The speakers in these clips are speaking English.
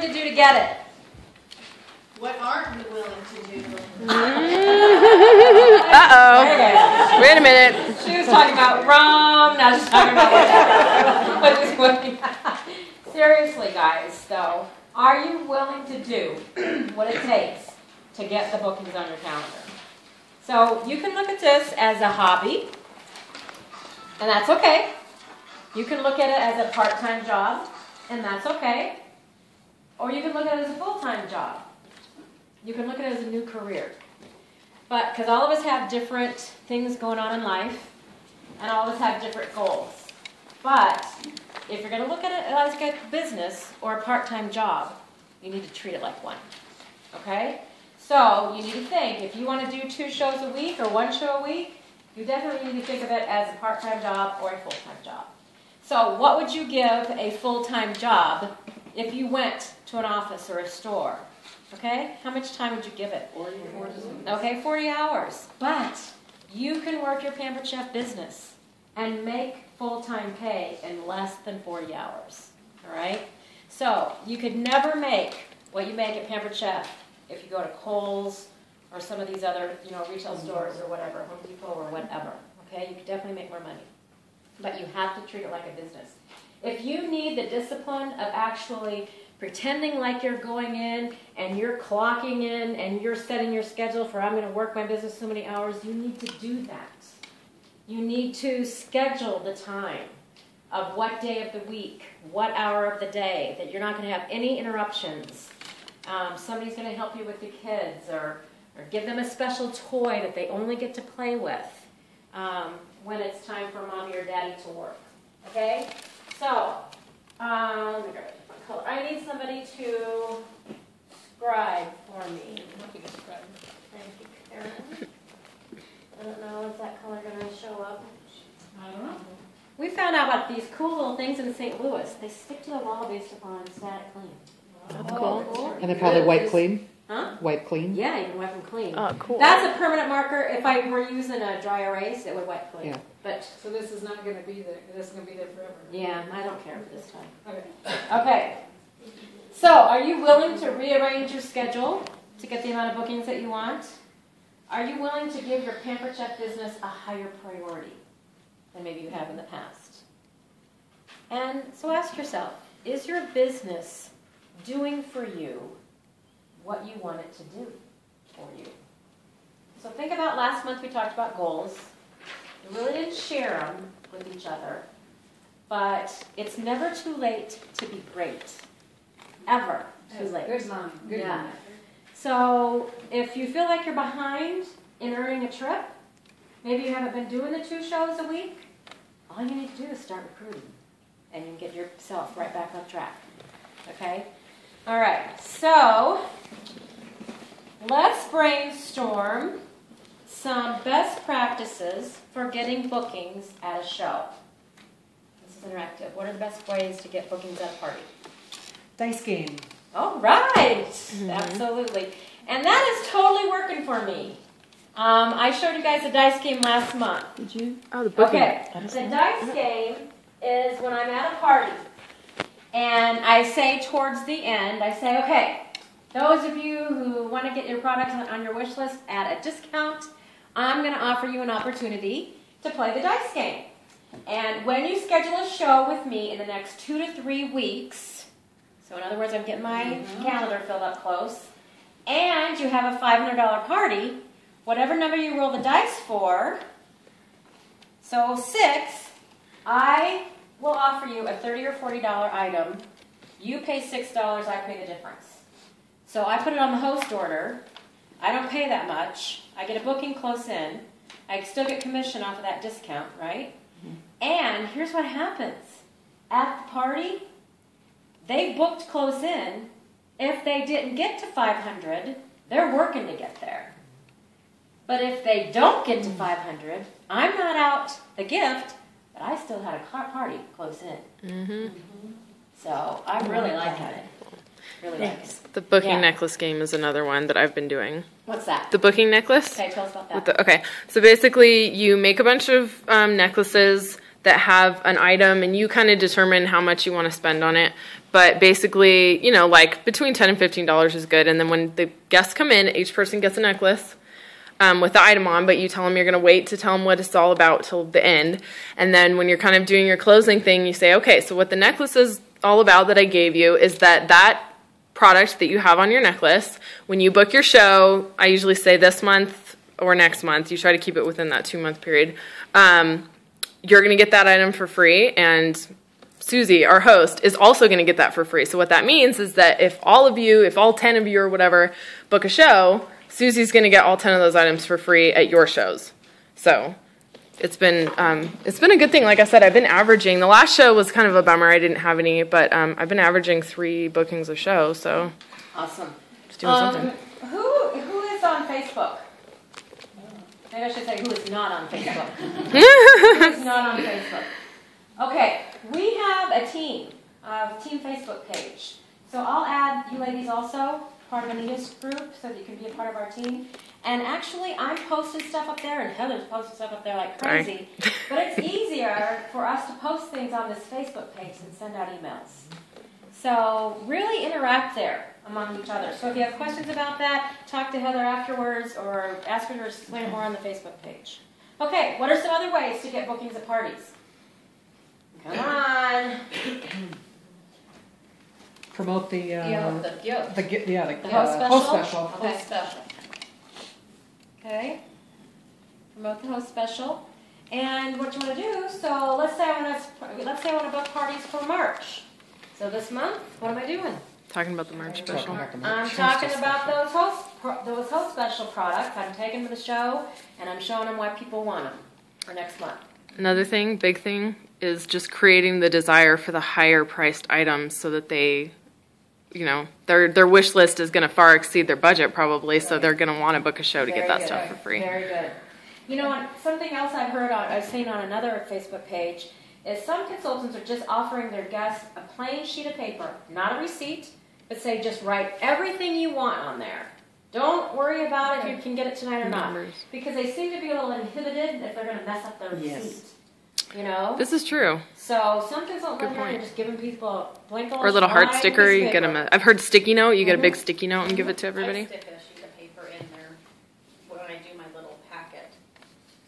to do to get it? What aren't you willing to do? Uh-oh. Wait a minute. She was talking about rum, now she's talking about whatever. Seriously, guys, though, are you willing to do what it takes to get the bookings on your calendar? So you can look at this as a hobby, and that's okay. You can look at it as a part-time job, and that's okay. Or you can look at it as a full-time job. You can look at it as a new career. But because all of us have different things going on in life, and all of us have different goals. But if you're going to look at it as a business or a part-time job, you need to treat it like one. Okay? So you need to think, if you want to do 2 shows a week or 1 show a week, you definitely need to think of it as a part-time job or a full-time job. So what would you give a full-time job if you went to an office or a store? Okay? How much time would you give it? 40 hours. Okay, 40 hours. But you can work your Pampered Chef business and make full-time pay in less than 40 hours. All right? So you could never make what you make at Pampered Chef if you go to Kohl's or some of these other, retail stores or whatever, Home Depot or whatever. Okay? You could definitely make more money. But you have to treat it like a business. If you need the discipline of actually pretending like you're going in and you're clocking in and you're setting your schedule for I'm going to work my business so many hours, you need to do that. You need to schedule the time of what day of the week, what hour of the day, that you're not going to have any interruptions. Somebody's going to help you with the kids or give them a special toy that they only get to play with when it's time for mommy or daddy to work. Okay? So, let me grab my color. I need somebody to scribe for me. Thank you, Karen. I don't know, is that color going to show up? I don't know. We found out about these cool little things in St. Louis. They stick to the wall based upon static clean. That's cool. And they're probably wipe clean? Huh? Wipe clean? Yeah, you can wipe them clean. Oh, cool. That's a permanent marker. If I were using a dry erase, it would wipe clean. Yeah. But So this is not going to be there. This is going to be there forever. yeah, I don't care for this time. Okay. Okay. So, are you willing to rearrange your schedule to get the amount of bookings that you want? Are you willing to give your Pampered Chef business a higher priority than maybe you have in the past? And so ask yourself, is your business doing for you what you want it to do for you? So think about last month we talked about goals. We really didn't share them with each other. But it's never too late to be great. Ever too late. Good line. Good Yeah. line. So if you feel like you're behind in earning a trip, maybe you haven't been doing the 2 shows a week, all you need to do is start recruiting. And you can get yourself right back on track. Okay? All right. So let's brainstorm some best practices for getting bookings at a show. This is interactive. What are the best ways to get bookings at a party? Dice game. All right. Absolutely. And that is totally working for me. I showed you guys the dice game last month. Did you? Oh, the booking. Okay. The dice game is when I'm at a party. And I say towards the end, I say, okay, those of you who want to get your products on your wish list at a discount, I'm going to offer you an opportunity to play the dice game. And when you schedule a show with me in the next 2 to 3 weeks, so in other words, I'm getting my calendar filled up close, and you have a $500 party, whatever number you roll the dice for, so 6, I will offer you a $30 or $40 item. You pay $6, I pay the difference. So I put it on the host order. I don't pay that much. I get a booking close in. I still get commission off of that discount, right? And here's what happens. At the party, they booked close in. If they didn't get to 500, they're working to get there. But if they don't get to 500, I'm not out the gift, but I still had a party close in. So I really like it. Really like it. The booking Yeah. necklace game is another one that I've been doing. What's that? The booking necklace? Okay, tell us about that. Okay, so basically you make a bunch of necklaces that have an item and you kind of determine how much you want to spend on it. But basically, you know, like between $10 and $15 is good. And then when the guests come in, each person gets a necklace with the item on, but you tell them you're going to wait to tell them what it's all about till the end. And then when you're kind of doing your closing thing, you say, okay, so what the necklace is all about that I gave you is that product that you have on your necklace, when you book your show, I usually say this month or next month, you try to keep it within that 2-month period, you're going to get that item for free, and Susie, our host, is also going to get that for free. So what that means is that if all 10 of you or whatever book a show, Susie's going to get all 10 of those items for free at your shows. So it's been a good thing. Like I said, I've been averaging. The last show was kind of a bummer. I didn't have any, but I've been averaging 3 bookings a show. So Awesome. just doing something. Who is on Facebook? Maybe I should say who is not on Facebook. Who is not on Facebook? Okay, we have a team Facebook page. So I'll add you ladies also, part of Anita's group, so that you can be a part of our team. And actually, I'm posting stuff up there, and Heather's posting stuff up there like crazy. But it's easier for us to post things on this Facebook page than send out emails. So really interact there among each other. So if you have questions about that, talk to Heather afterwards, or ask her to explain more on the Facebook page. Okay, what are some other ways to get bookings at parties? Come on. Promote the The host special. Okay. Special. Okay. Promote the host special. And what you want to do? So let's say I want to book parties for March. So this month, what am I doing? Talking about the March special. I'm talking about those host special products. I'm taking them to the show, and I'm showing them why people want them for next month. Another thing, big thing, is just creating the desire for the higher priced items so that they, you know, their wish list is going to far exceed their budget probably, so they're going to want to book a show to get that stuff for free. Very good. You know, something else I've seen on another Facebook page is some consultants are just offering their guests a plain sheet of paper, not a receipt, but say just write everything you want on there. Don't worry about if you can get it tonight or not, because they seem to be a little inhibited if they're going to mess up their receipt. You know? This is true. So some consultants are just giving people a blank or a little heart sticker. You get them. I've heard sticky note. You get a big sticky note and give it to everybody. I stick a sheet of paper in there when I do my little packet.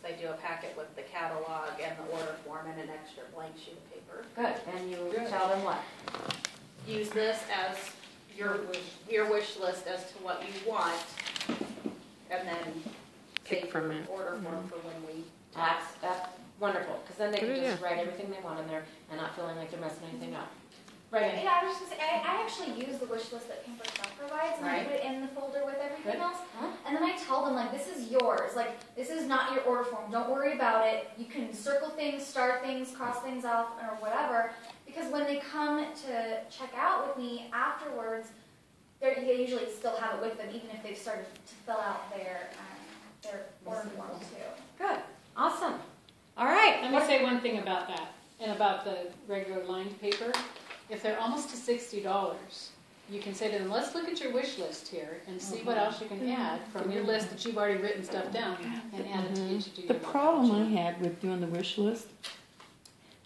So I do a packet with the catalog and the order form and an extra blank sheet of paper. Good. And you tell them what? Use this as your wish list as to what you want, and then Pick from it. Order form for when we. That's wonderful, because then they can just write everything they want in there and not feeling like they're messing anything up. Right. Yeah, I was just gonna say, I actually use the wish list that Pampered Stuff provides, and I put it in the folder with everything else. And then I tell them, like, this is yours. Like, this is not your order form. Don't worry about it. You can circle things, star things, cross things off, or whatever. Because when they come to check out with me afterwards, they usually still have it with them, even if they've started to fill out their order form too. Good. Awesome. All right. Let me say one thing about that, and about the regular lined paper. If they're almost to $60, you can say to them, let's look at your wish list here and see what else you can add from your list that you've already written stuff down and add it to get you to your The problem I had with doing the wish list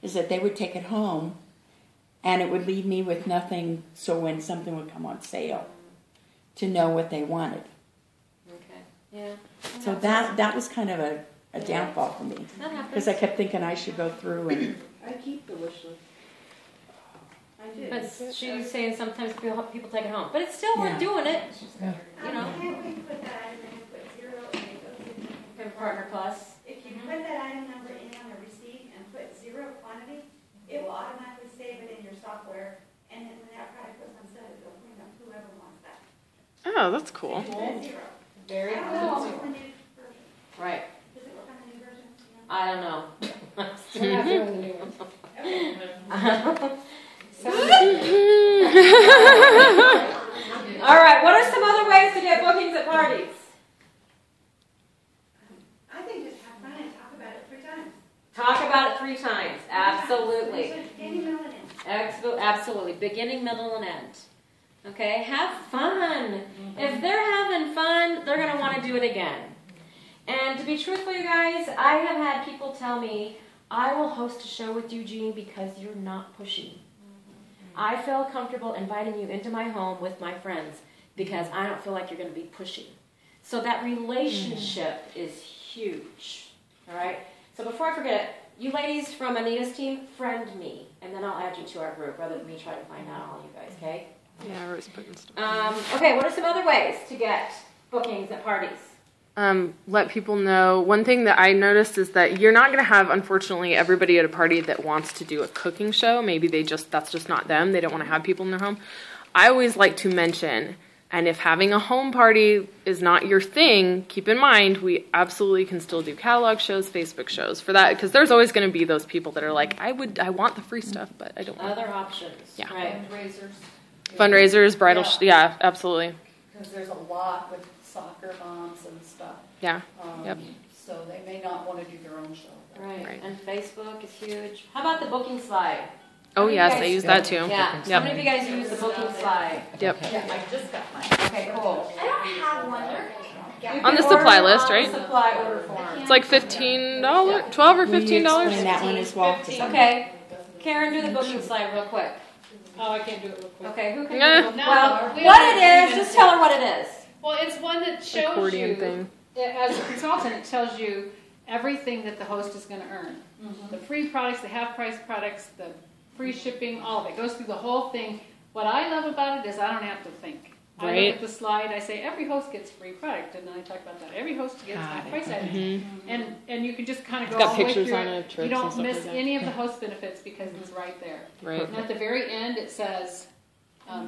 is that they would take it home and it would leave me with nothing, so when something would come on sale, to know what they wanted. Okay. Yeah. So that was kind of a downfall for me, because I kept thinking I should go through and... I keep the wish list. I do. But she's saying sometimes people take it home, but it's still worth doing it. You know. Can't we put that item in and put 0 and it goes in? Partner Plus. If you put that item number in on the receipt and put 0 quantity, it will automatically save it in your software, and then when that product goes on sale, it'll bring up whoever wants that. Oh, that's cool. So you put 0. Very I don't know cool. what's the new version. Right. Does it work on the new version? You know? I don't know. We're not doing the new one. All right. What are some other ways to get bookings at parties? I think just have fun and talk about it 3 times. Talk about it 3 times. Absolutely. Beginning, middle, and end. Absolutely. Beginning, middle, and end. Okay? Have fun. If they're having fun, they're going to want to do it again. And to be truthful, you guys, I have had people tell me, I will host a show with you, Jean, because you're not pushy. I feel comfortable inviting you into my home with my friends because I don't feel like you're going to be pushy. So that relationship is huge. All right? So before I forget it, you ladies from Anita's team, friend me, and then I'll add you to our group rather than me try to find out all you guys, okay? Yeah, I was putting stuff. Okay, what are some other ways to get bookings at parties? Let people know. One thing that I noticed is that you're not going to have, unfortunately, everybody at a party that wants to do a cooking show. Maybe that's just not them. They don't want to have people in their home. I always like to mention, and if having a home party is not your thing, keep in mind, we absolutely can still do catalog shows, Facebook shows for that, because there's always going to be those people that are like, I want the free stuff, but I don't want Other options. Yeah. Right. fundraisers, bridal, yeah, absolutely. Because there's a lot with soccer moms and stuff. Yeah. Yep. So they may not want to do their own show. Right. And Facebook is huge. How about the booking slide? Oh, yes, guys- I use that too. Yeah. How Yep. many of you guys use the booking slide? Yep. Yeah, I just got mine. Okay, cool. I don't have one. You On the can supply order list, on right? the supply order form. It's like $15, $12 or Will you $15. explain that one as well? 'Cause I'm- Okay. Karen, do the booking slide real quick. Oh, I can't do it real quick. Okay, who can Yeah. do the No, Well, we what don't it have is, 3 just tell her what it is. Well, it's one that shows Accordion you, thing. as a consultant, it tells you everything that the host is going to earn. The free products, the half-price products, the free shipping, all of it. Goes through the whole thing. What I love about it is I don't have to think. I Right. look at the slide, I say every host gets free product, and then I talk about that. Every host gets half-price items. And you can just kind of go It's got all the way pictures through on it. it, trips You and don't stuff miss like that. any of the host benefits because it's right there. Right. And at the very end, it says,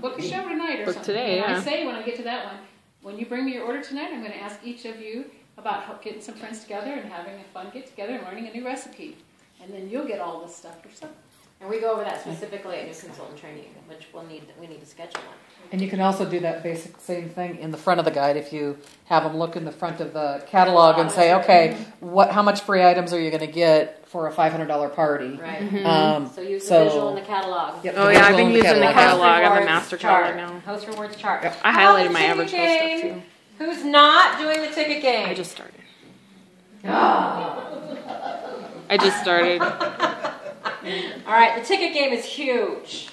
book a show tonight or Book something. today, And yeah. I say when I get to that one, when you bring me your order tonight, I'm going to ask each of you about getting some friends together and having a fun get together and learning a new recipe. And then you'll get all this stuff yourself. And we go over that specifically at new consultant training, which we need to schedule one. And you can also do that basic same thing in the front of the guide if you have them look in the front of the catalog and say, okay, how much free items are you going to get for a $500 party? Right. Um, So use the visual in the catalog. Yep, Oh, the yeah, I've visual been in using the Host catalog. I have a rewards master chart. catalog now. Host rewards chart. Yep. I How about highlighted the my ticket average host game? stuff too. Who's not doing the ticket game? I just started. Ah. I just started. All right, the ticket game is huge.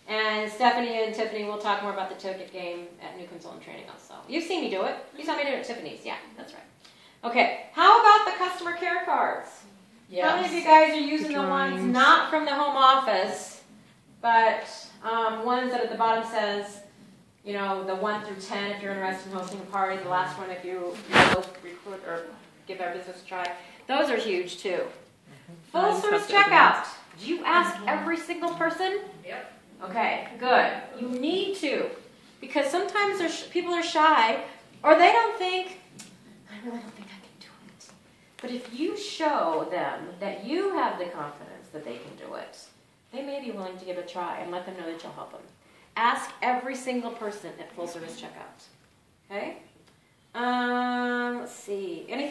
And Stephanie and Tiffany will talk more about the ticket game at New Consultant Training also. You've seen me do it. You saw me do it at Tiffany's. Yeah, that's right. Okay, how about the customer care cards? How many of you guys are using the ones drawings. not from the home office, but ones that at the bottom says, you know, the 1 through 10 if you're interested in hosting a party, the last one if you host, recruit, or give our business a try. Those are huge too. Full I just service have to open checkout. Do you ask every single person? Yep. Okay, good. You need to, because sometimes people are shy, or they don't think, I really don't think I can do it. But if you show them that you have the confidence that they can do it, they may be willing to give it a try, and let them know that you'll help them. Ask every single person at full service checkout. Okay? Let's see. Anything